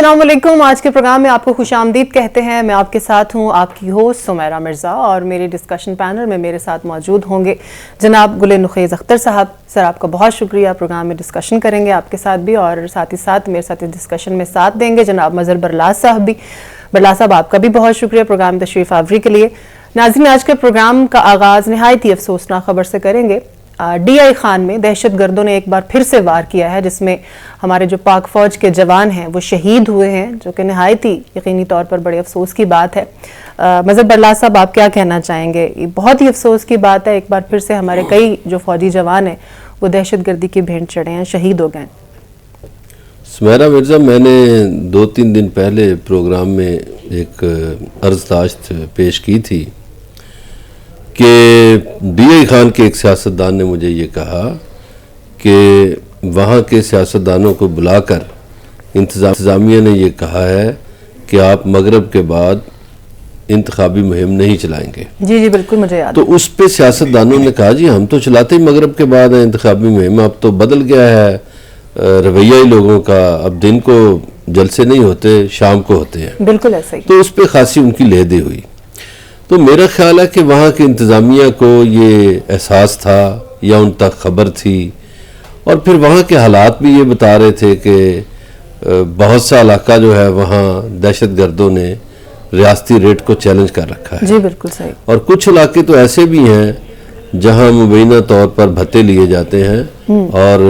السلام علیکم. آج کے پروگرام میں آپ کو خوش آمدید کہتے ہیں. میں آپ کے ساتھ ہوں آپ کی ہوسٹ سمیرہ مرزا, اور میرے ڈسکشن پینل میں میرے ساتھ موجود ہوں گے جناب گل نخیز اختر صاحب. سر آپ کا بہت شکریہ, پروگرام میں ڈسکشن کریں گے آپ کے ساتھ بھی, اور ساتھ ہی ساتھ میرے ساتھ ڈسکشن میں ساتھ دیں گے جناب مظہر برلاس صاحب بھی. برلاس صاحب آپ کا بھی بہت شکریہ پروگرام میں تشریف آوری کے لیے. ناظرین, آج کے پروگرام کا آغاز نہایت ہی افسوسناک خبر سے کریں گے. ڈی آئی خان میں دہشت گردوں نے ایک بار پھر سے وار کیا ہے, جس میں ہمارے جو پاک فوج کے جوان ہیں وہ شہید ہوئے ہیں, جو کہ نہایت ہی یقینی طور پر بڑے افسوس کی بات ہے. مظہر برلاس صاحب آپ کیا کہنا چاہیں گے؟ یہ بہت ہی افسوس کی بات ہے, ایک بار پھر سے ہمارے کئی جو فوجی جوان ہیں وہ دہشت گردی کی بھینٹ چڑھے ہیں, شہید ہو گئے. سمیرہ مرزا, میں نے 2-3 دن پہلے پروگرام میں ایک عرض داشت پیش کی تھی کہ ڈی آئی خان کے ایک سیاستدان نے مجھے یہ کہا کہ وہاں کے سیاستدانوں کو بلا کر انتظامیہ نے یہ کہا ہے کہ آپ مغرب کے بعد انتخابی مہم نہیں چلائیں گے. جی جی بالکل مجھے یاد. تو اس پہ سیاستدانوں نے کہا جی ہم تو چلاتے ہی مغرب کے بعد ہیں انتخابی مہم, اب تو بدل گیا ہے رویہ ہی لوگوں کا, اب دن کو جلسے نہیں ہوتے شام کو ہوتے ہیں. بالکل ایسا ہی. تو اس پہ خاصی ان کی لہدے ہوئی. تو میرا خیال ہے کہ وہاں کی انتظامیہ کو یہ احساس تھا یا ان تک خبر تھی, اور پھر وہاں کے حالات بھی یہ بتا رہے تھے کہ بہت سا علاقہ جو ہے وہاں دہشت گردوں نے ریاستی ریٹ کو چیلنج کر رکھا ہے. جی بالکل صحیح. اور کچھ علاقے تو ایسے بھی ہیں جہاں مبینہ طور پر بھتے لیے جاتے ہیں, اور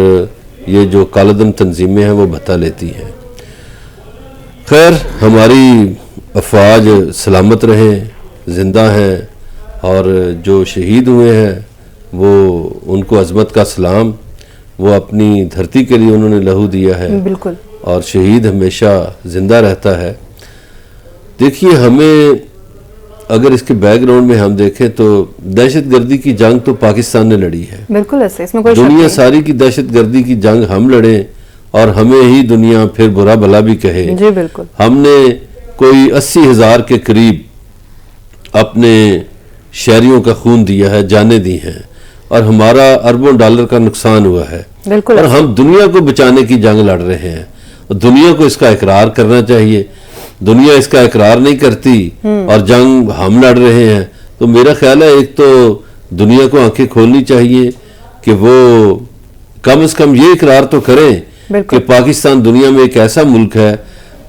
یہ جو کالعدم تنظیمیں ہیں وہ بھتہ لیتی ہیں. خیر, ہماری افواج سلامت رہیں, زندہ ہیں, اور جو شہید ہوئے ہیں وہ ان کو عظمت کا سلام. وہ اپنی دھرتی کے لیے انہوں نے لہو دیا ہے. بالکل. اور شہید ہمیشہ زندہ رہتا ہے. دیکھیے, ہمیں اگر اس کے بیک گراؤنڈ میں ہم دیکھیں تو دہشت گردی کی جنگ تو پاکستان نے لڑی ہے. بالکل ایسے, اس میں کوئی شک نہیں. دنیا ساری کی دہشت گردی کی جنگ ہم لڑیں اور ہمیں ہی دنیا پھر برا بھلا بھی کہے. جی بالکل. ہم نے کوئی 80,000 کے قریب اپنے شہریوں کا خون دیا ہے, جانیں دی ہیں, اور ہمارا اربوں ڈالر کا نقصان ہوا ہے. بالکل. اور ہم دنیا کو بچانے کی جنگ لڑ رہے ہیں. دنیا کو اس کا اقرار کرنا چاہیے. دنیا اس کا اقرار نہیں کرتی اور جنگ ہم لڑ رہے ہیں. تو میرا خیال ہے ایک تو دنیا کو آنکھیں کھولنی چاہیے کہ وہ کم از کم یہ اقرار تو کریں کہ پاکستان دنیا میں ایک ایسا ملک ہے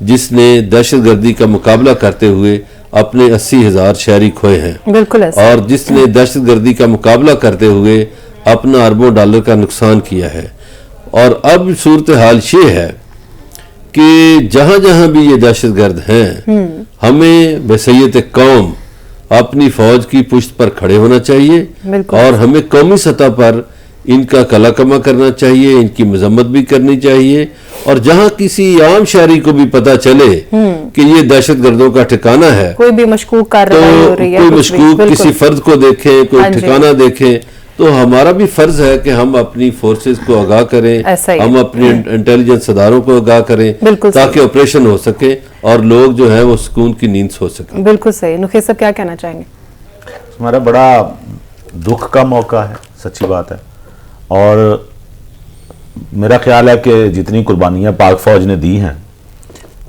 جس نے دہشت گردی کا مقابلہ کرتے ہوئے اپنے 80,000 شہری کھوئے ہیں. بالکل ایسا. اور جس نے دہشت گردی کا مقابلہ کرتے ہوئے اپنا اربوں ڈالر کا نقصان کیا ہے. اور اب صورتحال یہ ہے کہ جہاں جہاں بھی یہ دہشت گرد ہیں, ہمیں بحیثیت قوم اپنی فوج کی پشت پر کھڑے ہونا چاہیے, اور ہمیں قومی سطح پر ان کا کلا کما کرنا چاہیے, ان کی مذمت بھی کرنی چاہیے. اور جہاں کسی عام شہری کو بھی پتہ چلے کہ یہ دہشت گردوں کا ٹھکانہ ہے, کوئی بھی مشکوک کارروائی ہو رہی ہے, کوئی مشکوک کسی فرد کو دیکھیں, کوئی ٹھکانہ دیکھیں, تو ہمارا بھی فرض ہے کہ ہم اپنی فورسز کو آگاہ کریں, ہم اپنے انٹیلیجنس اداروں کو آگاہ کریں, تاکہ آپریشن ہو سکے اور لوگ جو ہیں وہ سکون کی نیند سو سکیں. بالکل صحیح. نخیز صاحب کیا کہنا چاہیں گے؟ ہمارا بڑا دکھ کا موقع ہے, سچی بات ہے. اور میرا خیال ہے کہ جتنی قربانیاں پاک فوج نے دی ہیں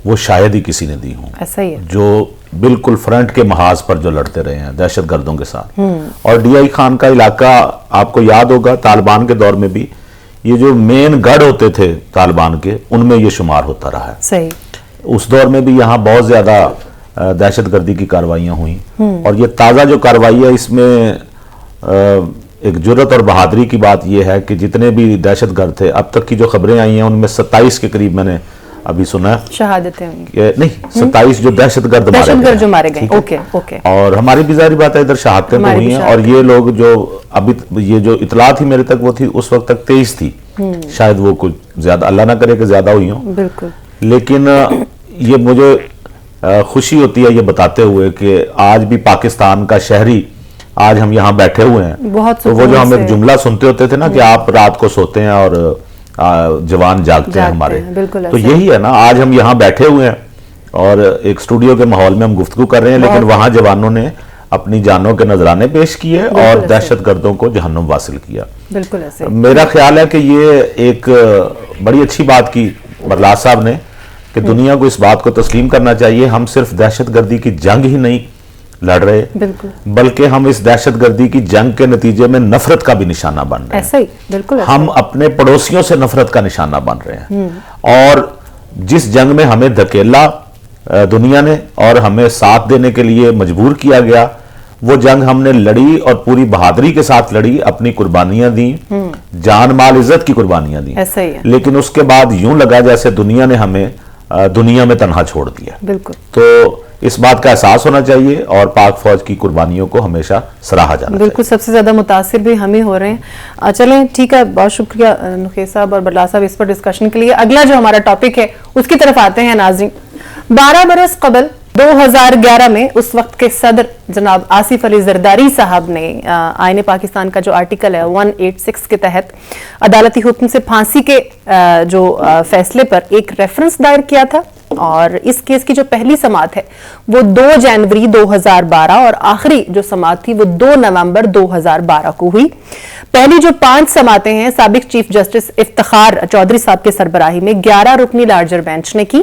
وہ شاید ہی کسی نے دی ہوں. ایسا ہی ہے. جو بالکل فرنٹ کے محاذ پر جو لڑتے رہے ہیں دہشت گردوں کے ساتھ. اور ڈی آئی خان کا علاقہ آپ کو یاد ہوگا طالبان کے دور میں بھی یہ جو مین گڑھ ہوتے تھے طالبان کے, ان میں یہ شمار ہوتا رہا ہے. صحیح. اس دور میں بھی یہاں بہت زیادہ دہشت گردی کی کاروائیاں ہوئیں, اور یہ تازہ جو کاروائی ہے اس میں ایک جرت اور بہادری کی بات یہ ہے کہ جتنے بھی دہشت گرد تھے اب تک کی جو خبریں آئی ہیں ان میں 27 کے قریب میں نے ابھی سنا ہے شہادتیں نہیں 27 جو دہشت گرد مارے گئے. اور ہماری بھی ظاہری بات ہے ادھر شہادتیں تو ہوئی ہیں, اور یہ لوگ جو ابھی یہ جو اطلاع تھی میرے تک وہ تھی اس وقت تک 23 تھی, شاید وہ کچھ زیادہ, اللہ نہ کرے کہ زیادہ ہوئی ہوں. بالکل. لیکن یہ مجھے خوشی ہوتی ہے یہ بتاتے ہوئے کہ آج بھی پاکستان کا شہری آج ہم یہاں بیٹھے ہوئے ہیں, تو وہ جو ہم ایک جملہ سنتے ہوتے تھے نا کہ آپ رات کو سوتے ہیں اور جوان جاگتے ہیں ہمارے, تو یہی ہے نا. آج ہم یہاں بیٹھے ہوئے ہیں اور ایک اسٹوڈیو کے ماحول میں ہم گفتگو کر رہے ہیں, لیکن وہاں جوانوں نے اپنی جانوں کے نذرانے پیش کیے اور دہشت گردوں کو جہنم واصل کیا. بالکل ایسے. میرا خیال ہے کہ یہ ایک بڑی اچھی بات کی برلاس صاحب نے کہ دنیا کو اس بات کو تسلیم کرنا چاہیے ہم صرف دہشت گردی کی جنگ ہی نہیں لڑ رہے بالکل، بلکہ ہم اس دہشت گردی کی جنگ کے نتیجے میں نفرت کا بھی نشانہ بن رہے ہیں. ایسا ہی بالکل ایسا ہم اپنے پڑوسیوں سے نفرت کا نشانہ بن رہے ہیں. اور جس جنگ میں ہمیں دھکیلا دنیا نے اور ہمیں ساتھ دینے کے لیے مجبور کیا گیا، وہ جنگ ہم نے لڑی اور پوری بہادری کے ساتھ لڑی، اپنی قربانیاں دیں، جان مال عزت کی قربانیاں دیں. ایسا ہی ہے. لیکن اس کے بعد یوں لگا جیسے دنیا نے ہمیں دنیا میں تنہا چھوڑ دیا. بالکل. تو اس بات کا احساس ہونا چاہیے اور پاک فوج کی قربانیوں کو ہمیشہ سراہا جانا چاہیے. بالکل، سب سے زیادہ متاثر بھی ہم ہی ہو رہے ہیں. چلیں ٹھیک ہے، بہت شکریہ نخیز صاحب اور بٹلہ صاحب اس پر ڈسکشن کے لیے. اگلا جو ہمارا ٹاپک ہے اس کی طرف آتے ہیں ناظرین. 12 برس قبل 2011 میں اس وقت کے صدر جناب آصف علی زرداری صاحب نے آئین پاکستان کا جو آرٹیکل ہے 186 کے تحت عدالتی حکم سے پھانسی کے جو فیصلے پر ایک ریفرنس دائر کیا تھا، اور اس کیس کی جو پہلی سماعت ہے وہ 2 جنوری 2012 اور آخری جو سماعت تھی وہ 2 نومبر 2012 کو ہوئی. پہلی جو 5 سماعتیں ہیں سابق چیف جسٹس افتخار چودھری صاحب کے سربراہی میں 11 رکنی لارجر بینچ نے کی،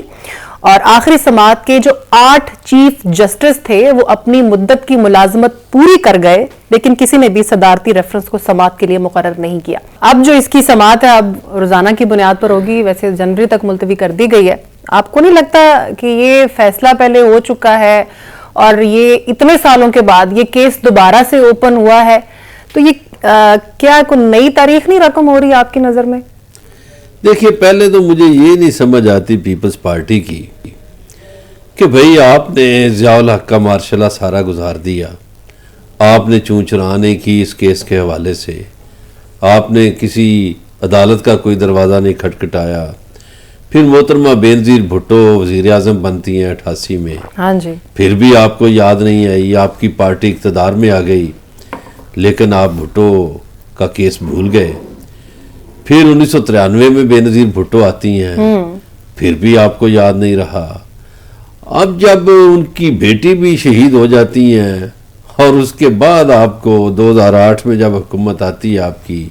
اور آخری سماعت کے جو 8 چیف جسٹس تھے وہ اپنی مدت کی ملازمت پوری کر گئے، لیکن کسی نے بھی صدارتی ریفرنس کو سماعت کے لیے مقرر نہیں کیا. اب جو اس کی سماعت ہے اب روزانہ کی بنیاد پر ہوگی، ویسے جنوری تک ملتوی کر دی گئی ہے. آپ کو نہیں لگتا کہ یہ فیصلہ پہلے ہو چکا ہے اور یہ اتنے سالوں کے بعد یہ کیس دوبارہ سے اوپن ہوا ہے، تو یہ کیا کوئی نئی تاریخ نہیں رقم ہو رہی آپ کی نظر میں؟ دیکھیے، پہلے تو مجھے یہ نہیں سمجھ آتی پیپلز پارٹی کی کہ بھئی آپ نے ضیاء الحق کا مارشلہ سارا گزار دیا، آپ نے چون چرانے کی اس کیس کے حوالے سے، آپ نے کسی عدالت کا کوئی دروازہ نہیں کھٹکھٹایا. پھر محترمہ بینظیر بھٹو وزیر اعظم بنتی ہیں 88 میں، ہاں جی، پھر بھی آپ کو یاد نہیں آئی، آپ کی پارٹی اقتدار میں آ گئی لیکن آپ بھٹو کا کیس بھول گئے. پھر 1993 میں بینظیر بھٹو آتی ہیں، پھر بھی آپ کو یاد نہیں رہا. اب جب ان کی بیٹی بھی شہید ہو جاتی ہیں اور اس کے بعد آپ کو 2008 میں جب حکومت آتی ہے آپ کی،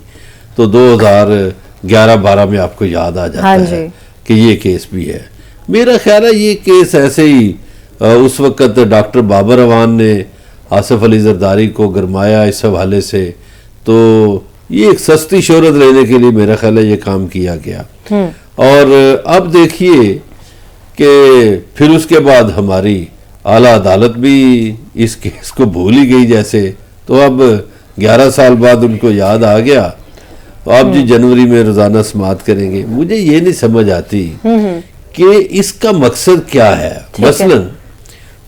تو 2011-12 میں آپ کو یاد آ جاتا ہے کہ یہ کیس بھی ہے. میرا خیال ہے یہ کیس ایسے ہی اس وقت ڈاکٹر بابر اعوان نے آصف علی زرداری کو گرمایا اس حوالے سے، تو یہ ایک سستی شہرت لینے کے لیے میرا خیال ہے یہ کام کیا گیا. اور اب دیکھیے کہ پھر اس کے بعد ہماری اعلیٰ عدالت بھی اس کیس کو بھول ہی گئی جیسے، تو اب 11 سال بعد ان کو یاد آ گیا، تو اب جی جنوری میں روزانہ سماعت کریں گے. مجھے یہ نہیں سمجھ آتی کہ اس کا مقصد کیا ہے. مثلا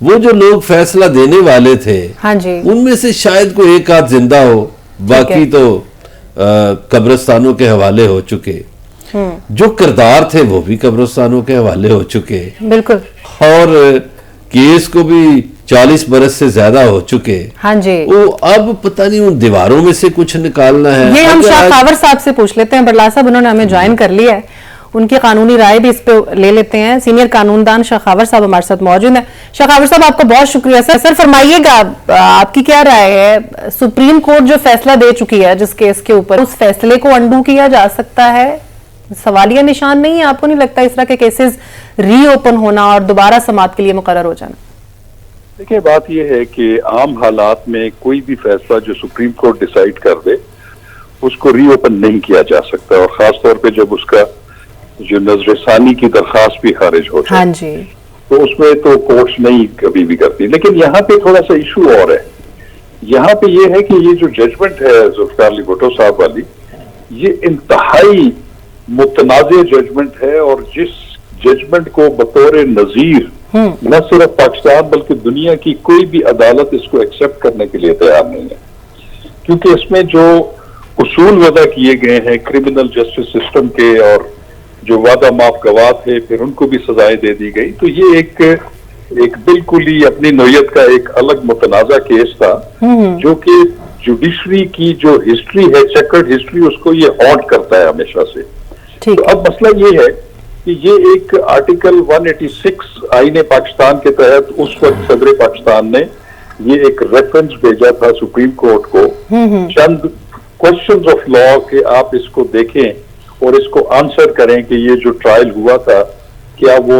وہ جو لوگ فیصلہ دینے والے تھے ان میں سے شاید کوئی ایک آدھ زندہ ہو، باقی تو قبرستانوں کے حوالے ہو چکے، جو کردار تھے وہ بھی قبرستانوں کے حوالے ہو چکے، بالکل، اور کیس کو بھی 40 برس سے زیادہ ہو چکے. ہاں جی، وہ اب پتہ نہیں ان دیواروں میں سے کچھ نکالنا ہے. یہ ہم شاہ خاور صاحب سے پوچھ لیتے ہیں. بٹلہ صاحب انہوں نے ہمیں جوائن کر لیا ہے، ان کی قانونی رائے بھی اس پہ لے لیتے ہیں. سینئر قانوندان شاہ خاور صاحب ہمارے ساتھ موجود ہیں. شاہ خاور صاحب آپ کا بہت شکریہ. سر فرمائیے گا آپ کی کیا رائے ہے؟ سپریم کورٹ جو فیصلہ دے چکی ہے جس کیس کے اوپر، اس فیصلے کو انڈو کیا جا سکتا ہے؟ سوالیہ نشان نہیں ہے آپ کو نہیں لگتا اس طرح کے کیسز ری اوپن ہونا اور دوبارہ سماعت کے لیے مقرر ہو جانا؟ دیکھیں، بات یہ ہے کہ عام حالات میں کوئی بھی فیصلہ جو سپریم کورٹ ڈیسائیڈ کر دے اس کو ری اوپن نہیں کیا جا سکتا، اور خاص طور پہ جب اس کا جو نظر ثانی کی درخواست بھی خارج ہو جائے. ہاں جی، تو اس میں تو کورٹس نہیں کبھی بھی کرتی. لیکن یہاں پہ تھوڑا سا ایشو اور ہے. یہاں پہ یہ ہے کہ یہ جو ججمنٹ ہے ذوالفقار علی بھٹو صاحب والی، یہ انتہائی متنازع ججمنٹ ہے، اور جس ججمنٹ کو بطور نظیر نہ صرف پاکستان بلکہ دنیا کی کوئی بھی عدالت اس کو ایکسپٹ کرنے کے لیے تیار نہیں ہے، کیونکہ اس میں جو اصول وضع کیے گئے ہیں کرمنل جسٹس سسٹم کے، اور جو وعدہ معاف گواہ تھے پھر ان کو بھی سزائیں دے دی گئی، تو یہ ایک بالکل ہی اپنی نوعیت کا ایک الگ متنازع کیس تھا، جو کہ جوڈیشری کی جو ہسٹری ہے، چیکرڈ ہسٹری، اس کو یہ ہانٹ کرتا ہے ہمیشہ سے. تو اب مسئلہ یہ ہے کہ یہ ایک آرٹیکل 186 آئین پاکستان کے تحت اس وقت صدر پاکستان نے یہ ایک ریفرنس بھیجا تھا سپریم کورٹ کو، چند کوشچنز آف لا کہ آپ اس کو دیکھیں اور اس کو آنسر کریں کہ یہ جو ٹرائل ہوا تھا کیا وہ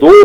2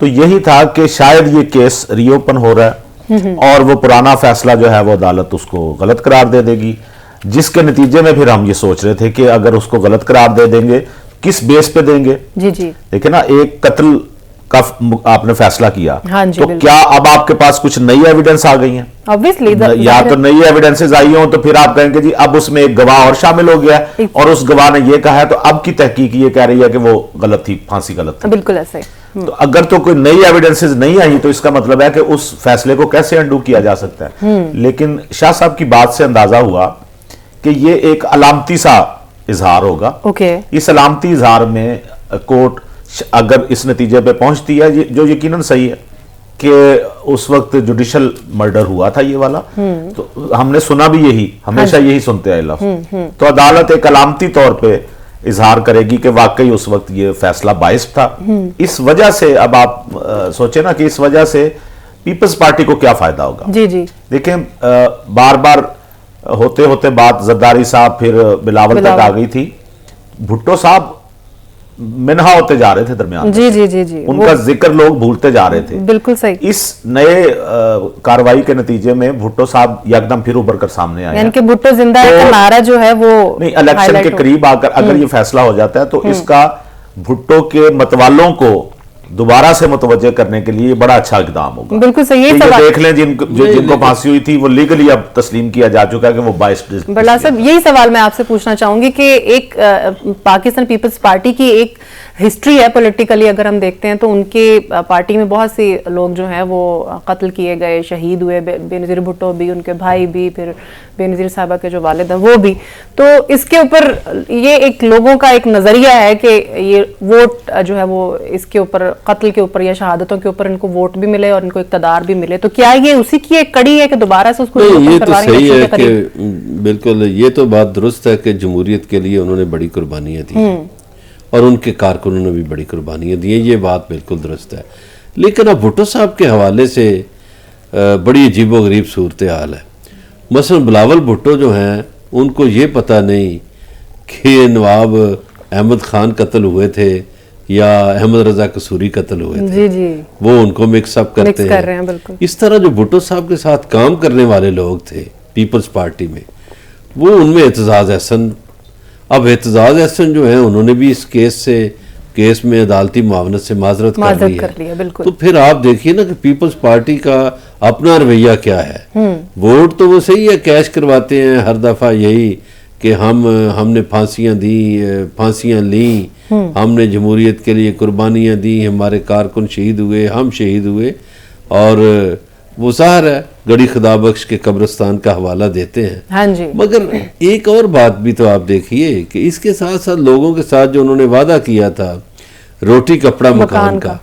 تو یہی تھا کہ شاید یہ کیس ری اوپن ہو رہا ہے اور وہ پرانا فیصلہ جو ہے وہ عدالت اس کو غلط قرار دے دے گی، جس کے نتیجے میں پھر ہم یہ سوچ رہے تھے کہ اگر اس کو غلط قرار دے دیں گے کس بیس پہ دیں گے؟ جی جی دیکھیں نا، ایک قتل کا آپ نے فیصلہ کیا، ہاں جی، تو کیا اب آپ کے پاس کچھ نئی ایویڈنس آ گئی ہیں؟ obviously یا تو نئی ایویڈنسز آئی ہوں تو پھر آپ کہیں گے جی اب اس میں ایک گواہ اور شامل ہو گیا ہے اور اس گواہ نے یہ کہا ہے تو اب کی تحقیق یہ کہہ رہی ہے کہ وہ غلط تھی، پھانسی غلط تھی. بالکل ایسے. تو اگر تو کوئی نئی ایویڈنسز نہیں آئی تو اس کا مطلب ہے کہ اس فیصلے کو کیسے انڈو کیا جا سکتا ہے. لیکن شاہ صاحب کی بات سے اندازہ ہوا کہ یہ ایک علامتی سا اظہار ہوگا. اس علامتی اظہار میں کورٹ اگر اس نتیجے پہ پہنچتی ہے جو یقیناً صحیح ہے کہ اس وقت جوڈیشل مرڈر ہوا تھا یہ والا، تو ہم نے سنا بھی یہی، ہمیشہ یہی سنتے آئے لفظ، تو عدالت ایک علامتی طور پہ اظہار کرے گی کہ واقعی اس وقت یہ فیصلہ باعث تھا. اس وجہ سے اب آپ سوچیں نا کہ اس وجہ سے پیپلز پارٹی کو کیا فائدہ ہوگا. جی جی دیکھیں بار بار ہوتے ہوتے بات زرداری صاحب پھر بلاول تک آ گئی تھی. بھٹو صاحب منہا ہوتے جا رہے تھے درمیان، جی جی جی جی ان کا ذکر لوگ بھولتے جا رہے تھے. بالکل صحیح. اس نئے کاروائی کے نتیجے میں بھٹو صاحب یکدم پھر ابھر کر سامنے آئے، یعنی کہ بھٹو زندہ ہے کا نعرہ جو ہے وہ نہیں، الیکشن کے قریب آ کر اگر یہ فیصلہ ہو جاتا ہے تو اس کا بھٹو کے متوالوں کو دوبارہ سے متوجہ کرنے کے لیے بڑا اچھا اقدام ہوگا. بالکل صحیح. یہ دیکھ لیں جن کو پھانسی ہوئی تھی وہ لیگلی اب تسلیم کیا جا چکا ہے کہ وہ بڑا صاحب یہی سوال میں آپ سے پوچھنا چاہوں گی کہ ایک پاکستان پیپلز پارٹی کی ایک ہسٹری ہے پولیٹیکلی، اگر ہم دیکھتے ہیں تو ان کے پارٹی میں بہت سے لوگ جو ہیں وہ قتل کیے گئے، شہید ہوئے، بے نظیر بھٹو بھی، ان کے بھائی بھی، پھر بے نظیر صاحبہ کے جو والد ہیں وہ بھی. تو اس کے اوپر یہ ایک لوگوں کا ایک نظریہ ہے کہ یہ ووٹ جو ہے وہ اس کے اوپر قتل کے اوپر یا شہادتوں کے اوپر ان کو ووٹ بھی ملے اور ان کو اقتدار بھی ملے. تو کیا یہ اسی کی ایک کڑی ہے کہ دوبارہ سے اس کو یہ تو صحیح ہے کہ بالکل یہ تو بات درست ہے کہ جمہوریت کے لیے انہوں نے بڑی قربانیاں دی اور ان کے کارکنوں نے بھی بڑی قربانیاں دی ہیں، یہ بات بالکل درست ہے. لیکن اب بھٹو صاحب کے حوالے سے بڑی عجیب و غریب صورتحال ہے. مثلا بلاول بھٹو جو ہیں ان کو یہ پتہ نہیں کہ نواب احمد خان قتل ہوئے تھے یا احمد رضا قصوری قتل ہوئے تھے. جی جی وہ ان کو مکس اپ کرتے ہیں. بالکل اس طرح جو بھٹو صاحب کے ساتھ کام کرنے والے لوگ تھے پیپلز پارٹی میں، وہ ان میں اعتزاز احسن، اب اعتزاز احسن جو ہیں انہوں نے بھی اس کیس میں عدالتی معاونت سے معذرت کر لی ہے. تو پھر آپ دیکھیے نا کہ پیپلز پارٹی کا اپنا رویہ کیا ہے. ووٹ تو وہ صحیح ہے کیش کرواتے ہیں ہر دفعہ، یہی کہ ہم نے پھانسیاں لیں، ہم نے جمہوریت کے لیے قربانیاں دی، ہمارے کارکن شہید ہوئے، ہم شہید ہوئے، اور وہ ظاہر ہے گڑی خدا بخش کے قبرستان کا حوالہ دیتے ہیں. ہاں جی. مگر ایک اور بات بھی تو آپ دیکھیے کہ اس کے ساتھ ساتھ لوگوں کے ساتھ جو انہوں نے وعدہ کیا تھا روٹی کپڑا مکان کا،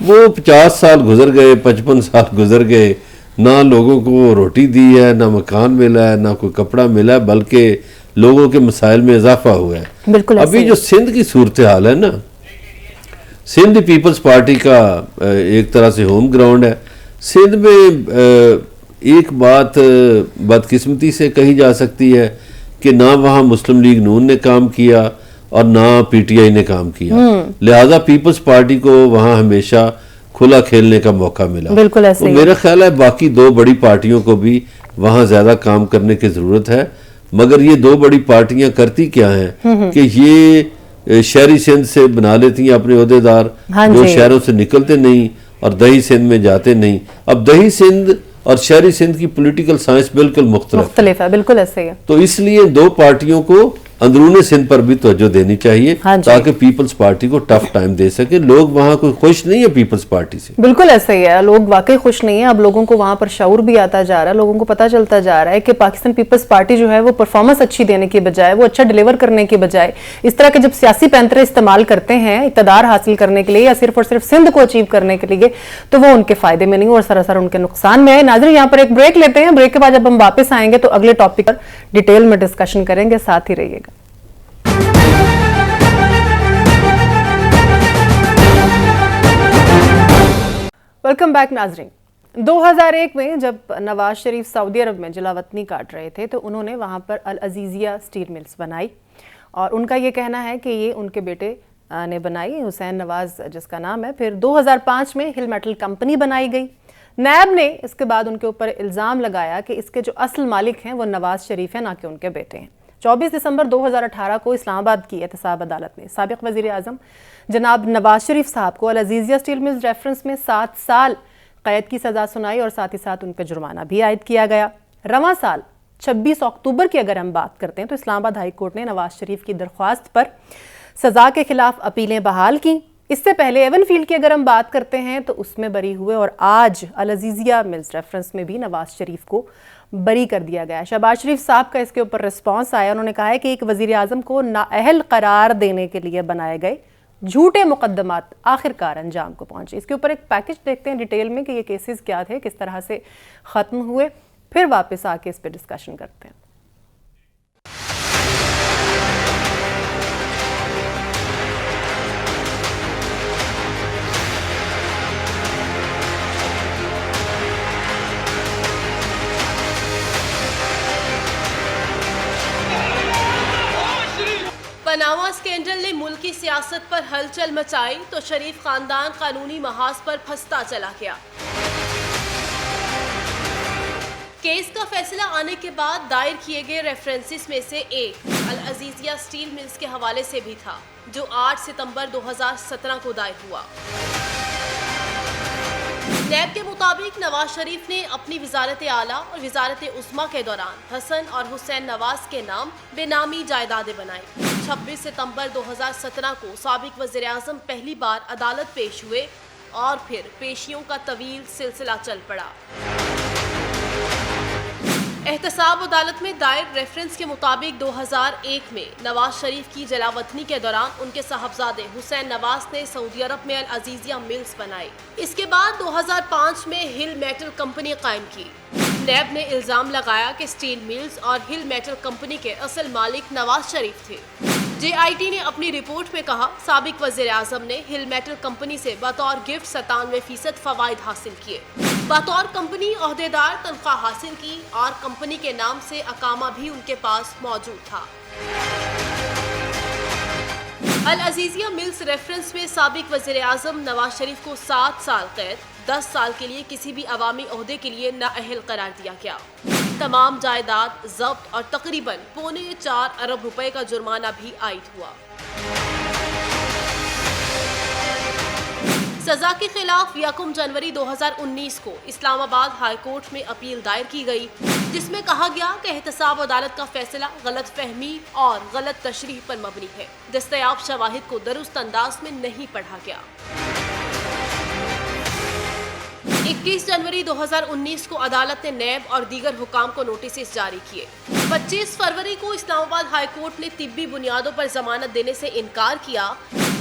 وہ 50 سال گزر گئے، 55 سال گزر گئے، نہ لوگوں کو روٹی دی ہے، نہ مکان ملا ہے، نہ کوئی کپڑا ملا ہے، بلکہ لوگوں کے مسائل میں اضافہ ہوا ہے. ابھی جو سندھ کی صورتحال ہے نا، سندھ پیپلز پارٹی کا ایک طرح سے ہوم گراؤنڈ ہے. سندھ میں ایک بات بدقسمتی سے کہی جا سکتی ہے کہ نہ وہاں مسلم لیگ نون نے کام کیا اور نہ پی ٹی آئی نے کام کیا، لہذا پیپلز پارٹی کو وہاں ہمیشہ کھلا کھیلنے کا موقع ملا. بالکل ایسے ہی. میرا خیال ہے باقی دو بڑی پارٹیوں کو بھی وہاں زیادہ کام کرنے کی ضرورت ہے. مگر یہ دو بڑی پارٹیاں کرتی کیا ہیں کہ یہ شہری سندھ سے بنا لیتی ہیں اپنے عہدیدار، جو شہروں سے نکلتے نہیں اور دہی سندھ میں جاتے نہیں. اب دہی سندھ اور شہری سندھ کی پولیٹیکل سائنس بالکل مختلف ہے. بالکل ایسے ہے. تو اس لیے دو پارٹیوں کو اندرون سندھ پر بھی توجہ دینی چاہیے تاکہ پیپلز پارٹی کو ٹف ٹائم دے سکے. لوگ وہاں کوئی خوش نہیں ہے پیپلز پارٹی سے. بالکل ایسا ہی ہے، لوگ واقعی خوش نہیں ہیں. اب لوگوں کو وہاں پر شعور بھی آتا جا رہا ہے، لوگوں کو پتہ چلتا جا رہا ہے کہ پاکستان پیپلز پارٹی جو ہے وہ پرفارمنس اچھی دینے کی بجائے، وہ اچھا ڈیلیور کرنے کی بجائے اس طرح کے جب سیاسی پینترے استعمال کرتے ہیں اقتدار حاصل کرنے کے لیے یا صرف اور صرف سندھ کو اچیو کرنے کے لیے، تو وہ ان کے فائدے میں نہیں اور سراسر ان کے نقصان میں ہے. ناظرین یہاں پر ایک بریک لیتے ہیں، بریک کے بعد جب ہم واپس آئیں گے تو اگلے ٹاپک پر ڈیٹیل میں ڈسکشن کریں گے. ساتھ ہی رہیے گا. ویلکم بیک ناظرین. 2001 میں جب نواز شریف سعودی عرب میں جلا وطنی کاٹ رہے تھے تو انہوں نے وہاں پر العزیزیہ سٹیل ملز بنائی اور ان کا یہ کہنا ہے کہ یہ ان کے بیٹے نے بنائی, حسین نواز جس کا نام ہے. پھر 2005 میں ہل میٹل کمپنی بنائی گئی. نیب نے اس کے بعد ان کے اوپر الزام لگایا کہ اس کے جو اصل مالک ہیں وہ نواز شریف ہیں, نہ کہ ان کے بیٹے ہیں. 24 دسمبر 2018 کو اسلام آباد کی احتساب عدالت نے سابق وزیر اعظم جناب نواز شریف صاحب کو العزیزیہ اسٹیل ملز ریفرنس میں 7 سال قید کی سزا سنائی اور ساتھ ہی ساتھ ان پہ جرمانہ بھی عائد کیا گیا. رواں سال 26 اکتوبر کی اگر ہم بات کرتے ہیں تو اسلام آباد ہائی کورٹ نے نواز شریف کی درخواست پر سزا کے خلاف اپیلیں بحال کی. اس سے پہلے ایون فیلڈ کی اگر ہم بات کرتے ہیں تو اس میں بری ہوئے, اور آج العزیزیہ ملز ریفرنس میں بھی نواز شریف کو بری کر دیا گیا. شہباز شریف صاحب کا اس کے اوپر رسپانس آیا. انہوں نے کہا ہے کہ ایک وزیر اعظم کو نااہل قرار دینے کے لیے بنائے گئے جھوٹے مقدمات آخرکار انجام کو پہنچے. اس کے اوپر ایک پیکج دیکھتے ہیں ڈیٹیل میں کہ یہ کیسز کیا تھے, کس طرح سے ختم ہوئے, پھر واپس آ کے اس پہ ڈسکشن کرتے ہیں. پاناما اسکینڈل نے ملکی سیاست پر ہلچل مچائی تو شریف خاندان قانونی محاذ پر پھنستا چلا گیا. کیس کا فیصلہ آنے کے بعد دائر کیے گئے ریفرنسز میں سے ایک العزیزیہ اسٹیل ملز کے حوالے سے بھی تھا, جو 8 ستمبر 2017 کو دائر ہوا. نیب کے مطابق نواز شریف نے اپنی وزارت اعلیٰ اور وزارت عظمیٰ کے دوران حسن اور حسین نواز کے نام بے نامی جائیدادیں بنائی. 26 ستمبر 2017 کو سابق وزیر اعظم پہلی بار عدالت پیش ہوئے اور پھر پیشیوں کا طویل سلسلہ چل پڑا. احتساب عدالت میں دائر ریفرنس کے مطابق 2001 میں نواز شریف کی جلاوطنی کے دوران ان کے صاحبزادے حسین نواز نے سعودی عرب میں العزیزیہ ملز بنائی. اس کے بعد 2005 میں ہل میٹل کمپنی قائم کی. نیب نے الزام لگایا کہ اسٹیل ملز اور ہل میٹل کمپنی کے اصل مالک نواز شریف تھے. JIT نے اپنی رپورٹ میں کہا سابق وزیر اعظم نے ہل میٹل کمپنی سے بطور گفٹ 97% فوائد حاصل کیے, بطور کمپنی عہدیدار تنخواہ حاصل کی اور کمپنی کے نام سے اقامہ بھی ان کے پاس موجود تھا. العزیزیہ ملز ریفرنس میں سابق وزیر اعظم نواز شریف کو 7 سال قید, 10 سال کے لیے کسی بھی عوامی عہدے کے لیے نااہل قرار دیا گیا. تمام جائیداد ضبط اور تقریباً 4.25 ارب روپے کا جرمانہ بھی عائد ہوا. سزا کے خلاف 1 جنوری 2019 کو اسلام آباد ہائی کورٹ میں اپیل دائر کی گئی, جس میں کہا گیا کہ احتساب عدالت کا فیصلہ غلط فہمی اور غلط تشریح پر مبنی ہے. دستیاب شواہد کو درست انداز میں نہیں پڑھا گیا. 21 جنوری 2019 کو عدالت نے نیب اور دیگر حکام کو نوٹسز جاری کیے. 25 فروری کو اسلام آباد ہائی کورٹ نے طبی بنیادوں پر ضمانت دینے سے انکار کیا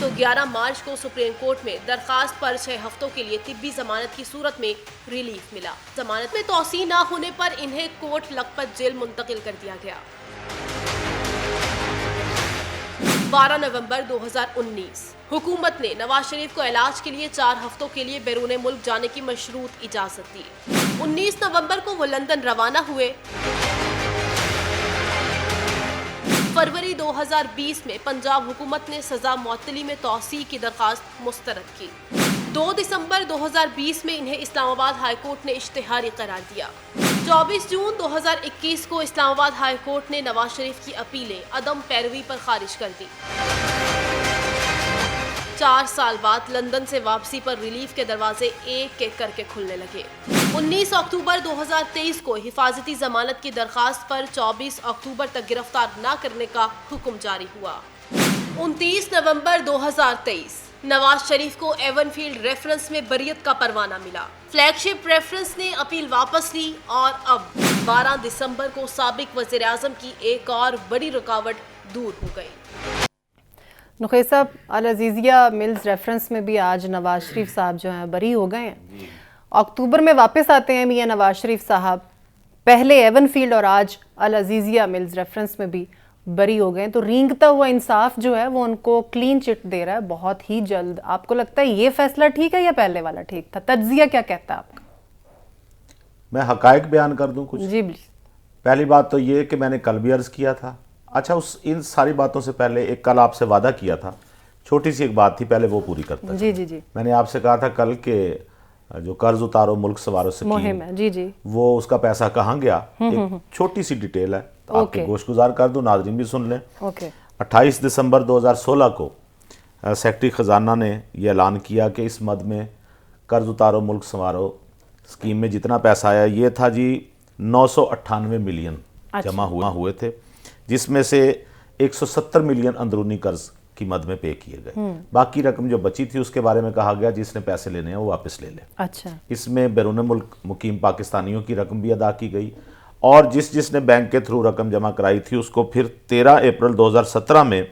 تو 11 مارچ کو سپریم کورٹ میں درخواست پر 6 ہفتوں کے لیے طبی ضمانت کی صورت میں ریلیف ملا. ضمانت میں توسیع نہ ہونے پر انہیں کوٹ لکھپت جیل منتقل کر دیا گیا. 12 نومبر 2019 حکومت نے نواز شریف کو علاج کے لیے 4 ہفتوں کے لیے بیرون ملک جانے کی مشروط اجازت دی. 19 نومبر کو وہ لندن روانہ ہوئے. فروری 2020 میں پنجاب حکومت نے سزا معطلی میں توسیع کی درخواست مسترد کی. 2 دسمبر 2020 میں انہیں اسلام آباد ہائی کورٹ نے اشتہاری قرار دیا. 24 جون 2021 کو اسلام آباد ہائی کورٹ نے نواز شریف کی اپیلیں عدم پیروی پر خارج کر دی. 4 سال بعد لندن سے واپسی پر ریلیف کے دروازے ایک ایک کر کے کھلنے لگے. 19 اکتوبر 2023 کو حفاظتی ضمانت کی درخواست پر 24 اکتوبر تک گرفتار نہ کرنے کا حکم جاری ہوا. 29 نومبر 2023 نواز شریف کو ایون فیلڈ ریفرنس میں بریت کا پروانہ ملا. فلیگ شپ ریفرنس نے اپیل واپس لی اور اب 12 دسمبر کو سابق وزیر اعظم کی ایک اور بڑی رکاوٹ دور ہو گئی. نقیب صاحب, العزیزیہ ملز ریفرنس میں بھی آج نواز شریف صاحب جو ہیں بری ہو گئے ہیں. اکتوبر میں واپس آتے ہیں میاں نواز شریف صاحب, پہلے ایون فیلڈ اور آج العزیزیہ ملز ریفرنس میں بھی بری ہو گئے. تو رینگتا ہوا انصاف جو ہے وہ ان کو کلین چٹ دے رہا ہے بہت ہی جلد. آپ کو لگتا ہے یہ فیصلہ ٹھیک ہے یا پہلے والا ٹھیک تھا؟ تجزیہ کیا کہتا ہے آپ کا؟ میں حقائق بیان کر دوں کچھ. جی پلیز. پہلی بات تو یہ کہ میں نے کل بھی عرض کیا تھا. اچھا, ان ساری باتوں سے پہلے ایک کل آپ سے وعدہ کیا تھا چھوٹی سی ایک بات تھی پہلے وہ پوری کرتا جی جی جی میں نے آپ سے کہا تھا کل کہ جو قرض اتارو ملک سنوارو مہم سکیم ہے. جی جی وہ اس کا پیسہ کہاں گیا, ایک چھوٹی سی ڈیٹیل ہے آپ کے گوش گزار کر دوں, ناظرین بھی سن لیں. اوکے 28 دسمبر 2016 کو سیکرٹری خزانہ نے یہ اعلان کیا کہ اس مد میں قرض اتارو ملک سنوارو اسکیم میں جتنا پیسہ آیا یہ تھا جی 998 ملین جمع ہوئے تھے, جس میں سے 170 ملین اندرونی قرض کی مد میں پے کیے گئے. باقی رقم جو بچی تھی اس کے بارے میں کہا گیا جس نے پیسے لینے ہیں وہ واپس لے لے. اچھا اس میں بیرون ملک مقیم پاکستانیوں کی رقم بھی ادا کی گئی, اور جس نے بینک کے تھرو رقم جمع کرائی تھی اس کو پھر 13 اپریل 2017 میں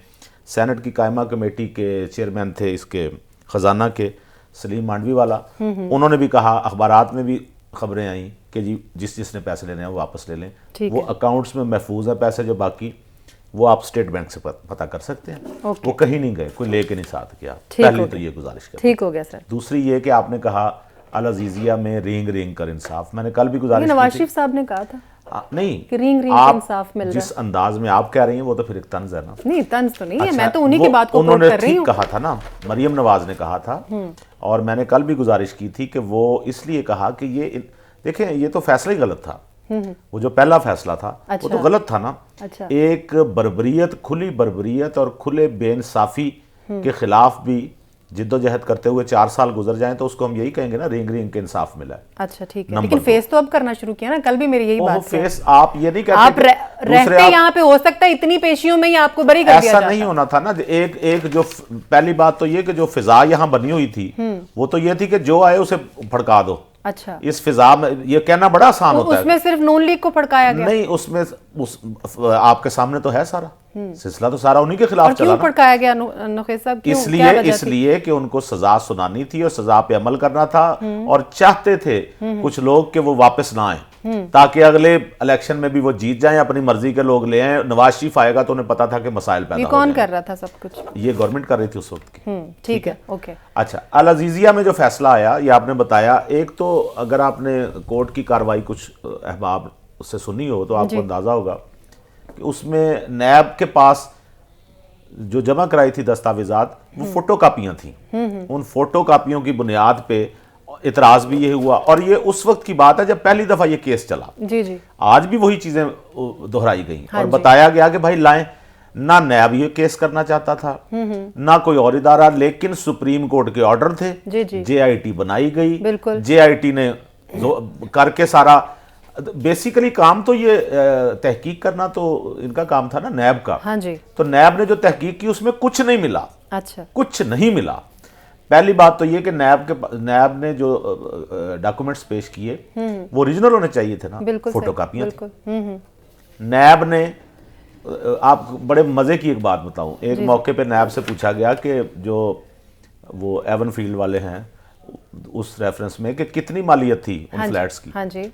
سینٹ کی قائمہ کمیٹی کے چیئرمین تھے اس کے خزانہ کے سلیم مانڈوی والا, انہوں نے بھی کہا, اخبارات میں بھی خبریں آئیں کہ جی جس نے پیسے لینے ہیں وہ واپس لے لیں. وہ اکاؤنٹس میں محفوظ ہے پیسے جو باقی وہ آپ اسٹیٹ بینک سے پتہ کر سکتے ہیں, وہ کہیں نہیں گئے, کوئی لے کے نہیں ساتھ کیا. پہلی تو یہ گزارش کر. ٹھیک ہو گیا سر. دوسری یہ کہ آپ نے کہا العزیزیہ میں رینگ رینگ کر انصاف, میں نے کل بھی گزارش کی نواز شریف صاحب نے کہا تھا نہیں کہ رینگ رینگ کا انصاف مل رہا ہے. جس انداز میں آپ کہہ رہی ہیں وہ تو پھر ایک طنز ہے نا. نہیں طنز تو نہیں ہے, میں تو انہی کی بات کو کوٹ کر رہی ہوں. کہا تھا نا, مریم نواز نے کہا تھا, اور میں نے کل بھی گزارش کی تھی کہ وہ اس لیے کہا کہ یہ دیکھیں یہ تو فیصلہ ہی غلط تھا, وہ جو پہلا فیصلہ تھا وہ تو غلط تھا نا. ایک بربریت, کھلی بربریت اور کھلے بے انصافی کے خلاف بھی جد و جہد کرتے ہوئے 4 سال گزر جائیں تو اس کو ہم یہی کہیں گے نا رینگ رینگ کے انصاف ملا ہے. اچھا ٹھیک ہے, لیکن فیس تو اب کرنا شروع کیا نا, کل بھی میری یہی بات ہے. فیس آپ یہ نہیں کہتے آپ رہتے یہاں پہ ہو سکتا ہے اتنی پیشیوں میں ہی آپ کو بری کر دیا ایسا نہیں ہونا تھا نا. ایک جو پہلی بات تو یہ کہ جو فضا یہاں بنی ہوئی تھی وہ تو یہ تھی کہ جو آئے اسے پھڑکا دو. اچھا اس فضا میں یہ کہنا بڑا آسان ہوتا ہے. اس میں صرف نون لیگ کو پھڑکایا گیا نہیں, اس میں آپ کے سامنے تو ہے سارا سلسلہ, تو سارا انہی کے خلاف چلا. کیوں پھڑکایا گیا نخیز صاحب؟ اس لیے کہ ان کو سزا سنانی تھی اور سزا پہ عمل کرنا تھا, اور چاہتے تھے کچھ لوگ کہ وہ واپس نہ آئیں تاکہ اگلے الیکشن میں بھی وہ جیت جائیں, اپنی مرضی کے لوگ لے آئیں. نواز شریف آئے گا تو انہیں پتا تھا کہ مسائل پیدا ہو جائیں. کون کر رہا تھا سب کچھ؟ یہ گورنمنٹ کر رہی تھی اس وقت کی. ٹھیک ہے اوکے. اچھا, العزیزیہ میں جو فیصلہ آیا یہ آپ نے بتایا. ایک تو اگر آپ نے کورٹ کی کارروائی کچھ احباب سے سنی ہو تو آپ کو اندازہ ہوگا کہ اس میں نیب کے پاس جو جمع کرائی تھی دستاویزات وہ فوٹو کاپیاں تھیں. ان فوٹو کاپیوں کی بنیاد پہ اعتراض بھی یہ ہوا, اور یہ اس وقت کی بات ہے جب پہلی دفعہ یہ کیس چلا. جی جی آج بھی وہی چیزیں دہرائی گئیں اور بتایا گیا کہ بھائی لائیں, نہ نیب یہ کیس کرنا چاہتا تھا نہ کوئی اور ادارہ, لیکن سپریم کورٹ کے آرڈر تھے, جے آئی ٹی بنائی گئی, جے آئی ٹی نے کر کے سارا بیسیکلی کام تو یہ تحقیق کرنا تو ان کا کام تھا نا نیب کا. تو نیب نے جو تحقیق کی اس میں کچھ نہیں ملا. اچھا, کچھ نہیں ملا. پہلی بات تو یہ کہ نیب نے جو ڈاکومنٹس پیش کیے وہ اوریجنل ہونے چاہیے تھے نا, فوٹو کاپیاں تھیں. نیب نے, آپ بڑے مزے کی ایک بات بتاؤں, ایک موقع پہ نیب سے پوچھا گیا کہ جو وہ ایون فیلڈ والے ہیں اس ریفرنس میں کہ کتنی مالیت تھی ان فلیٹس کی,